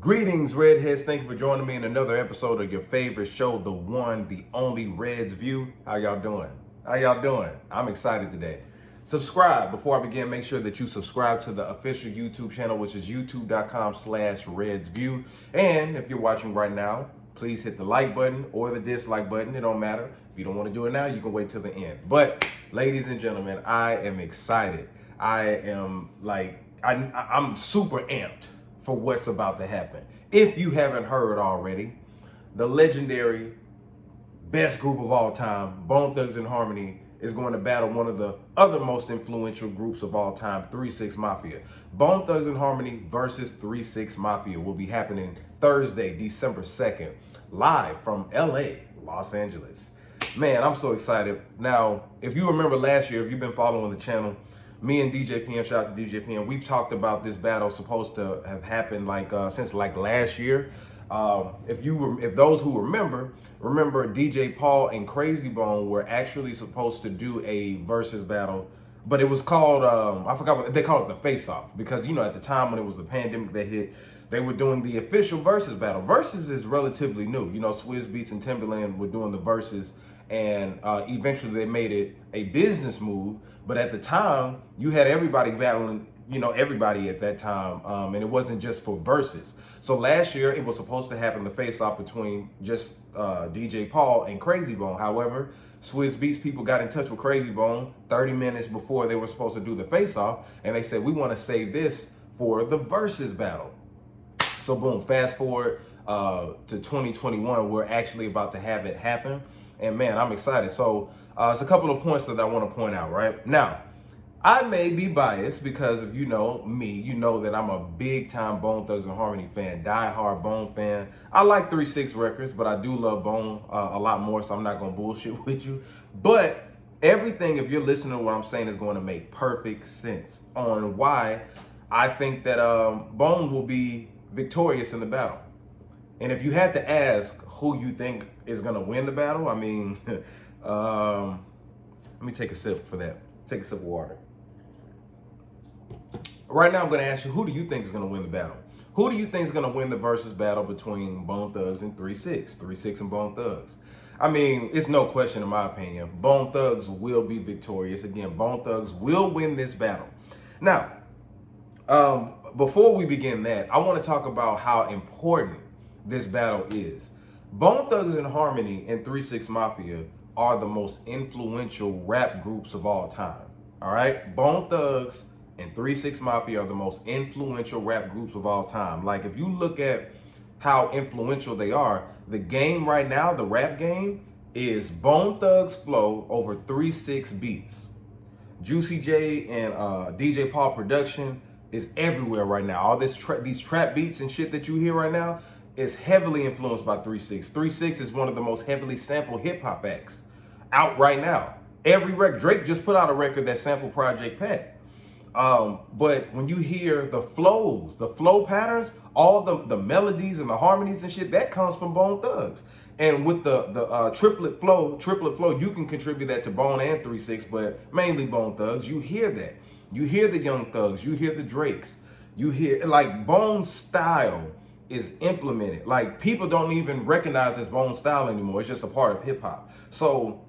Greetings, Redheads. Thank you for joining me in another episode of your favorite show, the one, the only Reds View. How y'all doing? I'm excited today. Subscribe. Before I begin, make sure that you subscribe to the official YouTube channel, which is youtube.com/RedsView. And if you're watching right now, please hit the like button or the dislike button. It don't matter. If you don't want to do it now, you can wait till the end. But, ladies and gentlemen, I am excited. I'm super amped for what's about to happen. If you haven't heard already, the legendary best group of all time, Bone Thugs-n-Harmony, is going to battle one of the other most influential groups of all time, 3-6 Mafia. Bone Thugs-n-Harmony versus 3-6 Mafia will be happening Thursday, December 2nd, live from LA, Los Angeles. Man, I'm so excited. Now, if you remember last year, if you've been following the channel, me and DJ PM, shout out to DJ PM, we've talked about this battle supposed to have happened since last year. If those who remember DJ Paul and Crazy Bone were actually supposed to do a versus battle, but it was called I forgot what they called it, the Face Off, because at the time when it was the pandemic that hit, they were doing the official versus battle. Versus is relatively new. Swizz Beatz and Timberland were doing the versus, and eventually they made it a business move. But at the time, you had everybody battling, everybody at that time, and it wasn't just for verses. So last year, it was supposed to happen, the face-off between just DJ Paul and Crazy Bone. However, Swizz Beatz people got in touch with Crazy Bone 30 minutes before they were supposed to do the face-off, and they said, we want to save this for the versus battle. So boom, fast forward to 2021, we're actually about to have it happen. And man, I'm excited. So it's a couple of points that I want to point out right now. I may be biased because if you know me, you know that I'm a big time Bone Thugs-n-Harmony fan, die-hard Bone fan. I like 3-6 records, but I do love Bone a lot more, so I'm not going to bullshit with you. But everything, if you're listening to what I'm saying, is going to make perfect sense on why I think that Bone will be victorious in the battle. And if you had to ask who you think is going to win the battle, I mean, let me take a sip for that. Take a sip of water. Right now, I'm going to ask you, who do you think is going to win the battle? Who do you think is going to win the versus battle between Bone Thugs and 3-6? 3-6 and Bone Thugs. I mean, it's no question in my opinion. Bone Thugs will be victorious. Again, Bone Thugs will win this battle. Now, before we begin that, I want to talk about how important this battle is. Bone Thugs-n-Harmony and 3-6 Mafia are the most influential rap groups of all time. All right? Bone Thugs and 3-6 Mafia are the most influential rap groups of all time. Like, if you look at how influential they are, the game right now, the rap game, is Bone Thugs flow over 3-6 beats. Juicy J and DJ Paul production is everywhere right now. All these trap beats and shit that you hear right now is heavily influenced by 3-6. 3-6 is one of the most heavily sampled hip hop acts out right now. Every record, Drake just put out a record that sampled Project Pat. But when you hear the flows, the flow patterns, all the melodies and the harmonies and shit, that comes from Bone Thugs. And with the triplet flow, you can contribute that to Bone and 3-6, but mainly Bone Thugs. You hear that. You hear the Young Thugs. You hear the Drakes. You hear, like, Bone's style is implemented. Like, people don't even recognize this Bone style anymore. It's just a part of hip hop. So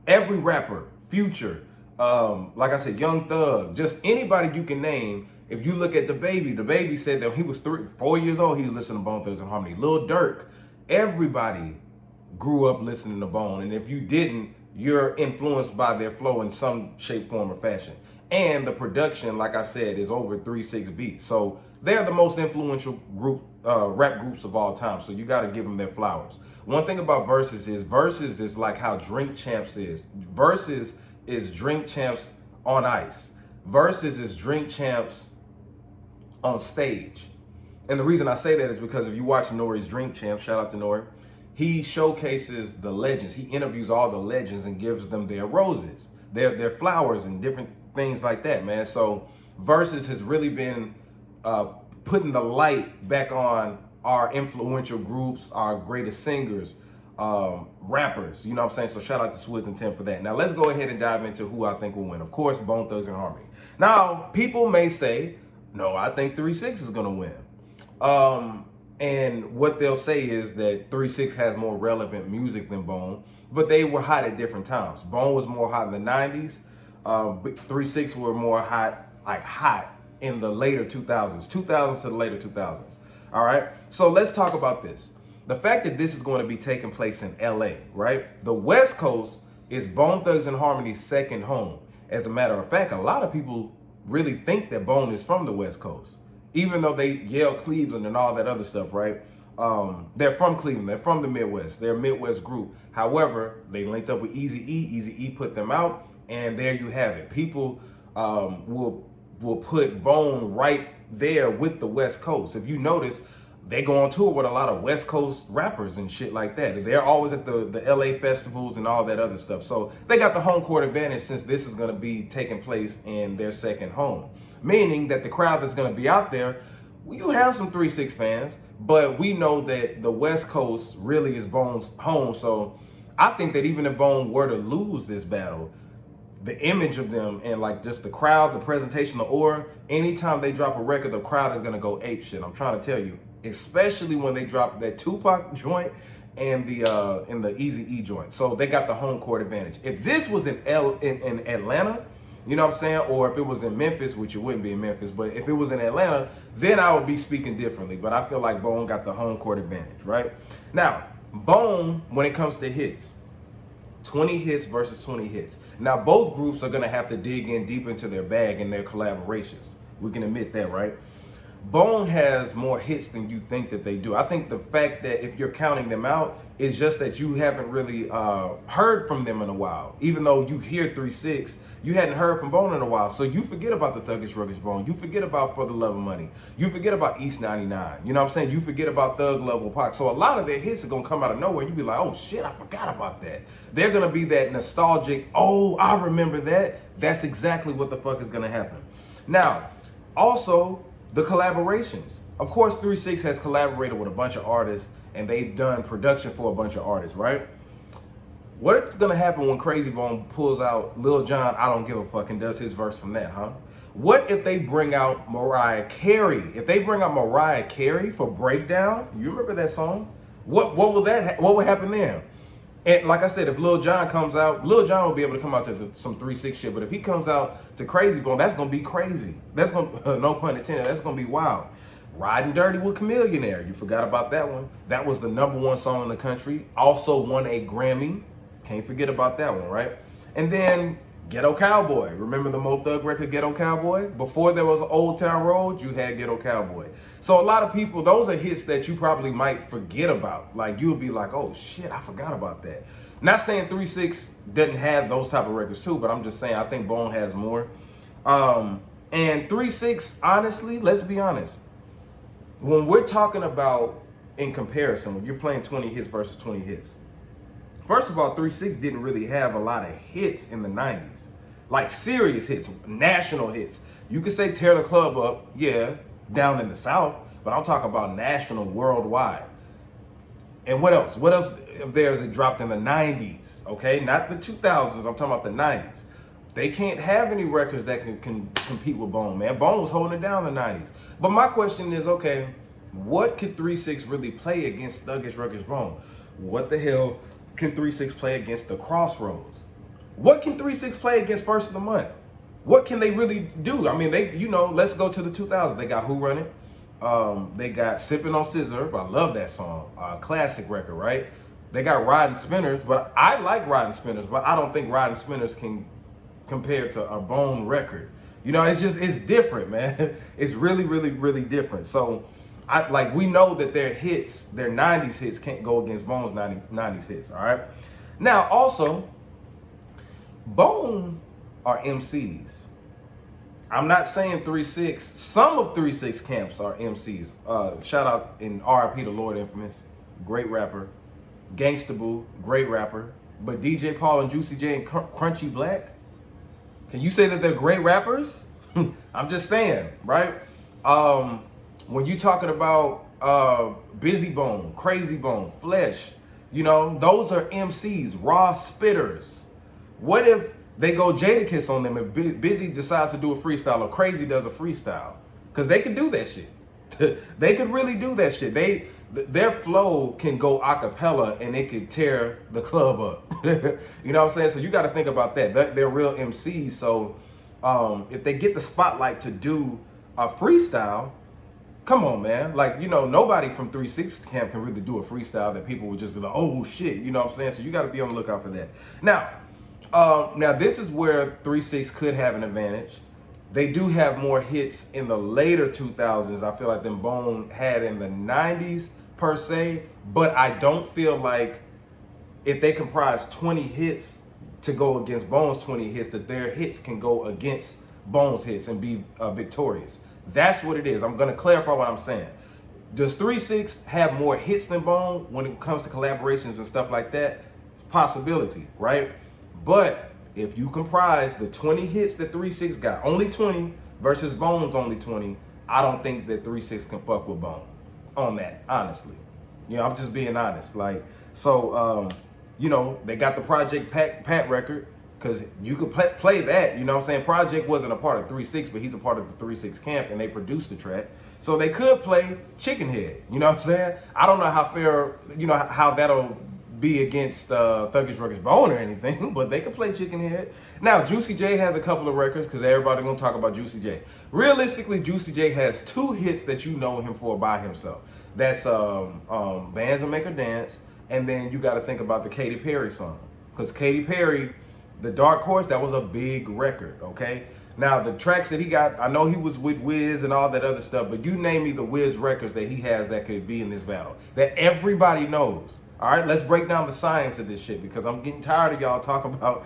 every rapper, Future, like I said, Young Thug, just anybody you can name. If you look at the baby said that when he was 4 years old, he was listening to Bone Thugs-n-Harmony. Lil Durk, everybody grew up listening to Bone. And if you didn't, you're influenced by their flow in some shape, form, or fashion. And the production, like I said, is over 3-6 beats. So they're the most influential rap groups of all time. So you got to give them their flowers. One thing about versus is like how Drink Champs is. Versus is Drink Champs on ice. Versus is Drink Champs on stage. And the reason I say that is because if you watch Nori's Drink Champs, shout out to Nori, he showcases the legends. He interviews all the legends and gives them their roses, their flowers, and different things like that, man. So versus has really been putting the light back on our influential groups, our greatest singers, rappers, you know what I'm saying? So shout out to Swizz and Tim for that. Now let's go ahead and dive into who I think will win. Of course, Bone Thugs-n-Harmony. Now, people may say, no, I think 3-6 is gonna win. And what they'll say is that 3-6 has more relevant music than Bone, but they were hot at different times. Bone was more hot in the 90s. 3-6 were more hot, like hot in the later 2000s, 2000s to the later 2000s. All right. So let's talk about this. The fact that this is going to be taking place in LA, right? The West Coast is Bone Thugs and Harmony's second home. As a matter of fact, a lot of people really think that Bone is from the West Coast, even though they yell Cleveland and all that other stuff, right? They're from Cleveland. They're from the Midwest. They're a Midwest group. However, they linked up with Eazy-E. Eazy-E put them out, and there you have it. People will put Bone right there with the West Coast. If you notice, they go on tour with a lot of West Coast rappers and shit like that. They're always at the LA festivals and all that other stuff. So they got the home court advantage since this is going to be taking place in their second home. Meaning that the crowd that's going to be out there, you have some 3-6 fans, but we know that the West Coast really is Bone's home. So I think that even if Bone were to lose this battle, the image of them and like just the crowd, the presentation, the aura, anytime they drop a record, the crowd is going to go ape shit. I'm trying to tell you. Especially when they drop that Tupac joint and the Eazy-E joint. So they got the home court advantage. If this was in Atlanta, you know what I'm saying? Or if it was in Memphis, which it wouldn't be in Memphis, but if it was in Atlanta, then I would be speaking differently. But I feel like Bone got the home court advantage, right? Now, Bone, when it comes to hits, 20 hits versus 20 hits. Now, both groups are going to have to dig in deep into their bag in their collaborations. We can admit that, right? Bone has more hits than you think that they do. I think the fact that if you're counting them out is just that you haven't really heard from them in a while. Even though you hear 3-6, you hadn't heard from Bone in a while. So you forget about the Thuggish Ruggish Bone. You forget about For the Love of Money. You forget about East 99. You know what I'm saying? You forget about Thug Level Pac. So a lot of their hits are going to come out of nowhere. You be like, oh shit, I forgot about that. They're going to be that nostalgic, oh, I remember that. That's exactly what the fuck is going to happen. Now, also, the collaborations. Of course, 3-6 has collaborated with a bunch of artists and they've done production for a bunch of artists, right? What's gonna happen when Crazy Bone pulls out Lil Jon, I Don't Give a Fuck, and does his verse from that, huh? What if they bring out Mariah Carey? If they bring out Mariah Carey for Breakdown, you remember that song? What will happen then? And like I said, if Lil Jon comes out, Lil Jon will be able to come out to some 3-6 shit. But if he comes out to Crazy Bone, that's gonna be crazy. That's gonna, no pun intended, that's gonna be wild. Riding Dirty with Chamillionaire, you forgot about that one. That was the #1 song in the country. Also won a Grammy. Can't forget about that one, right? And then Ghetto Cowboy. Remember the Mo Thug record, Ghetto Cowboy? Before there was Old Town Road, you had Ghetto Cowboy. So a lot of people, those are hits that you probably might forget about. Like you would be like, oh shit, I forgot about that. Not saying 3-6 doesn't have those type of records too, but I'm just saying I think Bone has more. And 3-6, honestly, let's be honest. When we're talking about in comparison, when you're playing 20 hits versus 20 hits, first of all, 3-6 didn't really have a lot of hits in the 90s. Like serious hits, national hits. You could say Tear the Club Up, yeah, down in the South, but I'm talking about national, worldwide. And what else? What else of theirs that dropped in the 90s, okay? Not the 2000s, I'm talking about the 90s. They can't have any records that can compete with Bone, man. Bone was holding it down in the 90s. But my question is, okay, what could 3-6 really play against Thuggish Ruggish Bone? What the hell can 3-6 play against the Crossroads? What can 3-6 play against First of the Month? What can they really do? I mean, they, you know, let's go to the 2000s. They got Who Run It? They got Sippin' on Scissor. I love that song. Classic record, right? They got Riding Spinners, but I like Riding Spinners, but I don't think Riding Spinners can compare to a Bone record. You know, it's different, man. It's really, really, really different. So, we know that their hits, their 90s hits can't go against Bone's 90s hits, all right? Now, also, Bone are MCs. I'm not saying 3-6. Some of 3-6 camps are MCs. Shout out in RIP to Lord Infamous, great rapper. Gangsta Boo, great rapper. But DJ Paul and Juicy J and Crunchy Black, can you say that they're great rappers? I'm just saying, right? When you talking about Busy Bone, Crazy Bone, Flesh, you know, those are MCs, raw spitters. What if they go Jadakiss on them if Busy decides to do a freestyle or Crazy does a freestyle? Because they can do that shit. They could really do that shit. Their flow can go a cappella and it could tear the club up. You know what I'm saying? So you got to think about that. They're real MCs. So if they get the spotlight to do a freestyle, come on, man. Like, you know, nobody from 3-6 camp can really do a freestyle that people would just be like, oh shit. You know what I'm saying? So you got to be on the lookout for that. Now this is where 3-6 could have an advantage. They do have more hits in the later 2000s, I feel like, than Bone had in the 90s per se. But I don't feel like if they comprise 20 hits to go against Bone's 20 hits, that their hits can go against Bone's hits and be victorious. That's what it is. I'm going to clarify what I'm saying. Does 3-6 have more hits than Bone when it comes to collaborations and stuff like that? Possibility, right? But if you comprise the 20 hits that 3-6 got, only 20 versus Bone's only 20, I don't think that 3-6 can fuck with Bone on that, honestly. You know, I'm just being honest. Like, so, you know, they got the Project Pat record, because you could play that, you know what I'm saying? Project wasn't a part of 3-6, but he's a part of the 3-6 camp, and they produced the track. So they could play Chicken Head, you know what I'm saying? I don't know how fair, you know, how that'll be against Thuggish Ruggish Bone or anything, but they could play Chicken Head. Now, Juicy J has a couple of records, because everybody's going to talk about Juicy J. Realistically, Juicy J has 2 hits that you know him for by himself. That's Bands That Make Her Dance, and then you got to think about the Katy Perry song. Because Katy Perry, The Dark Horse, that was a big record, okay? Now, the tracks that he got, I know he was with Wiz and all that other stuff, but you name me the Wiz records that he has that could be in this battle, that everybody knows. All right, let's break down the science of this shit, because I'm getting tired of y'all talking about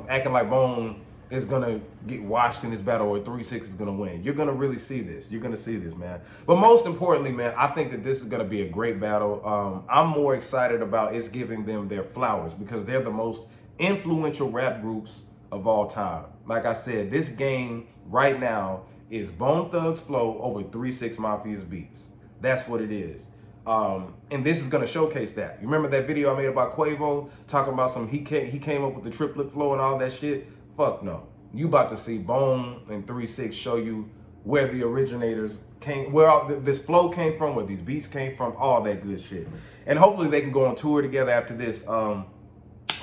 acting like Bone is gonna get washed in this battle or 3-6 is gonna win. You're gonna really see this. You're gonna see this, man. But most importantly, man, I think that this is gonna be a great battle. I'm more excited about it's giving them their flowers, because they're the most influential rap groups of all time. Like I said, this game right now is Bone Thugs Flow over 3-6 Mafia's beats. That's what it is. And this is gonna showcase that. You remember that video I made about Quavo talking about he came up with the triplet flow and all that shit? Fuck no. You about to see Bone and 3-6 show you where the originators came, where this flow came from, where these beats came from, all that good shit. And hopefully they can go on tour together after this.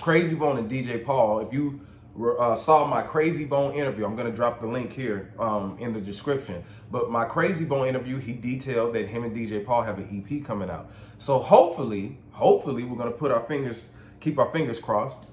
Crazy Bone and DJ Paul, if you saw my Crazy Bone interview, I'm going to drop the link here in the description. But my Crazy Bone interview, he detailed that him and DJ Paul have an EP coming out. So hopefully we're going to keep our fingers crossed.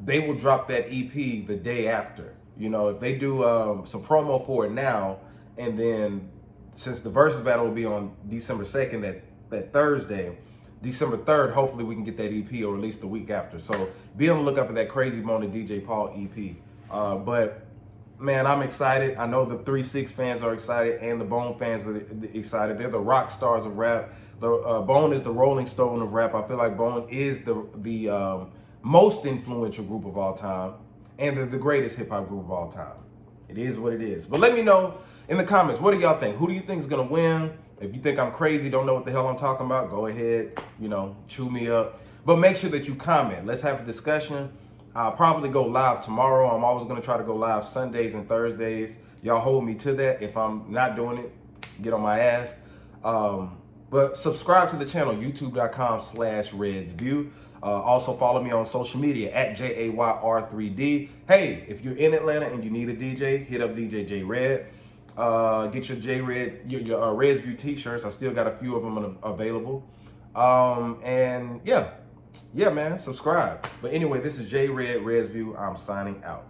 They will drop that EP the day after. You know, if they do some promo for it now, and then since the versus battle will be on December 2nd, that Thursday, December 3rd, hopefully we can get that EP, or at least the week after. So be on the lookout for that Crazy Bone and DJ Paul EP. But man, I'm excited. I know the 3-6 fans are excited, and the Bone fans are excited. They're the rock stars of rap. Bone is the Rolling Stone of rap. I feel like Bone is the most influential group of all time, and the greatest hip hop group of all time. It is what it is. But let me know in the comments, what do y'all think? Who do you think is gonna win? If you think I'm crazy, don't know what the hell I'm talking about, go ahead, you know, chew me up. But make sure that you comment. Let's have a discussion. I'll probably go live tomorrow. I'm always gonna try to go live Sundays and Thursdays. Y'all hold me to that. If I'm not doing it, get on my ass. But subscribe to the channel, youtube.com/RedsView. Also follow me on social media at JAYR3D. Hey, if you're in Atlanta and you need a DJ, hit up DJ J Red. Get your your Reds View t-shirts. I still got a few of them available. And yeah, man, subscribe. But anyway, this is J Red, Reds View. I'm signing out.